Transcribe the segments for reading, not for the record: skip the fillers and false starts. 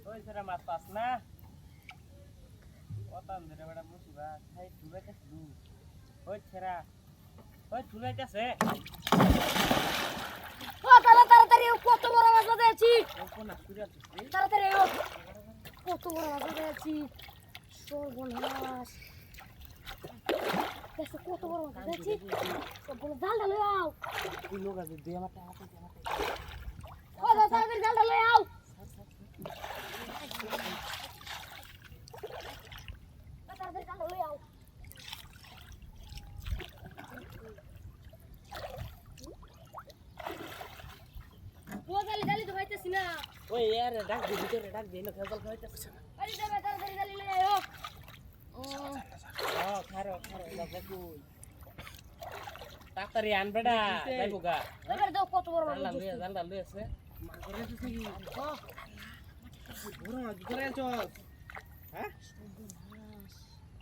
ওই সেরা মাছ পাস না ওতাম ধরে বড় মুসিবা খাই ঠুলাইতেছ দু ওই সেরা ওই ঠুলাইতেছে ও তাড়াতাড়ি কত বড় মাছ ধরেছি কোন কুড়িয়া তাড়াতাড়ি কত বড় মাছ ধরেছি সর্বনাশ দেখো কত বড় মাছ ধরেছি সবগুলো জালটা লয়ে আও এই লোক আছে দে আমাকে হাতে ও তাড়াতাড়ি জালটা লয়ে আও তাড়াতাড়ি জালটা লয়ে আও ও জালি তো পাইতেছি না ওই यार ডাক দে ভিতরে ডাক দে না খেল খাইতেছ না আরে যাবে তাড়াতাড়ি জালি লয়ে আও খারো দাদা কই তাড়াতাড়ি আন বেটা যাইবো গা এবার দাও কত বড় মাছ জালটা লই আছে মাছ ধরে আছে কি বড় মাছ ধরে আছো হ্যাঁ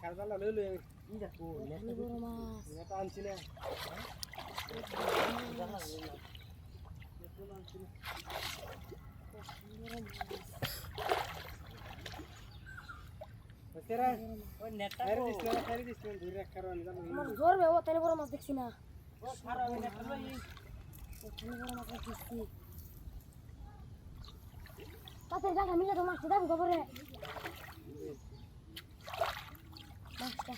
কাল জালটা লই লই ই দেখো বড় মাছ এটা আনছি না জালটা লই না এটা আনছি না তেরা ওই নেটটা খারি দিছ ধরে রাখ কারণ জানো আমার ধরবে ও তাহলে বড় মাছ দেখছি না ও খারা ওই নেটটা লই ওখানে বড় মাছ দেখছি তাতে জায়গা মিলে তো মাছ দাও গোবরে মাছটা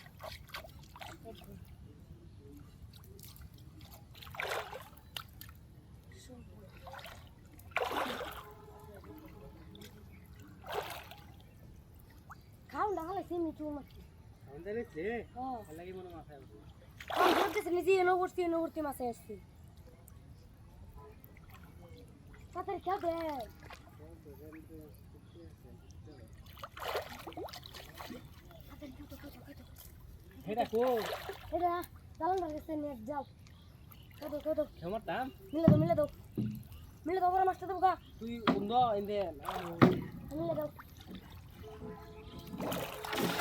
খাও না হলে সিমি চুল মাছ আমাদের রে হ্যাঁ লাগি মনে মাথায় আমি বলতেছি নিজে এনো মাছে আসছি তাড়াতাড়ি খেয়ে দে হেডা কো এটা জাল না গেছে নেট যাও কত আমার দাম মিলে দাও বড় মাছটা দেবো গা তুই উন্দ ইন্দে মিলে দাও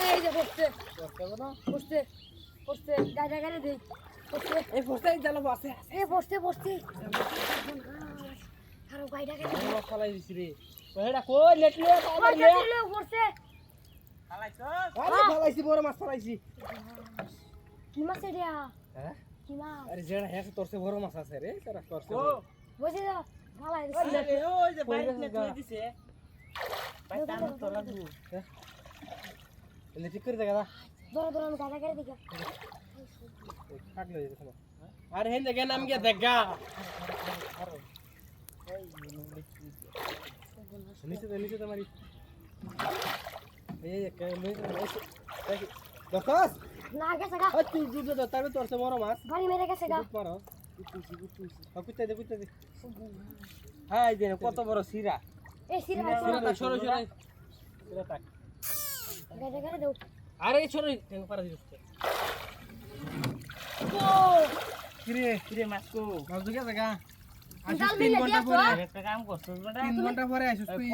এই যে বসছে গাড়ি দেই বসছে এই ফস্তাই জানো আছে এই বসতে আরো গাড়ি বড় ফালাই দিছি রে হেডা কই নেট লে তাড়াতাড়ি লে বসছে ফালাইছ আরে ফালাইছি বড় মাছ ফালাইছি কি মাছ এটা হ্যাঁ কি মাছ আরে যেটা হেস তোরসে বড় মাছ আছে রে তোরা তোরসে বসে যা ভালাই ওই যে বাইরে নেট লই দিছে বাইরে আনো তো লাগু এলে ঠিক করে দেখা ধরো আমি গাড়ি দিকে কাট লই দেখো আরে হেন দেখে নাম গিয়া দেখা নিচে তো মারি এই কে লই দকাস না গেছে গা ও তুই দুধ দে তাবে তোরসে বড় মাছ বাড়ি মেরে গেছে গা মারো কুত্তে দে হাই দে কত বড় সিরা এই সিরা সরো সিরা তাক গাড়ি দাও আরে সরো টেং পারা দিছ ও কিরে মাছ কো মাছ দুকে জায়গা জাল মিলে 3 ঘন্টা পরে একটা কাম করছস বেটা 3 ঘন্টা পরে আইছিস তুই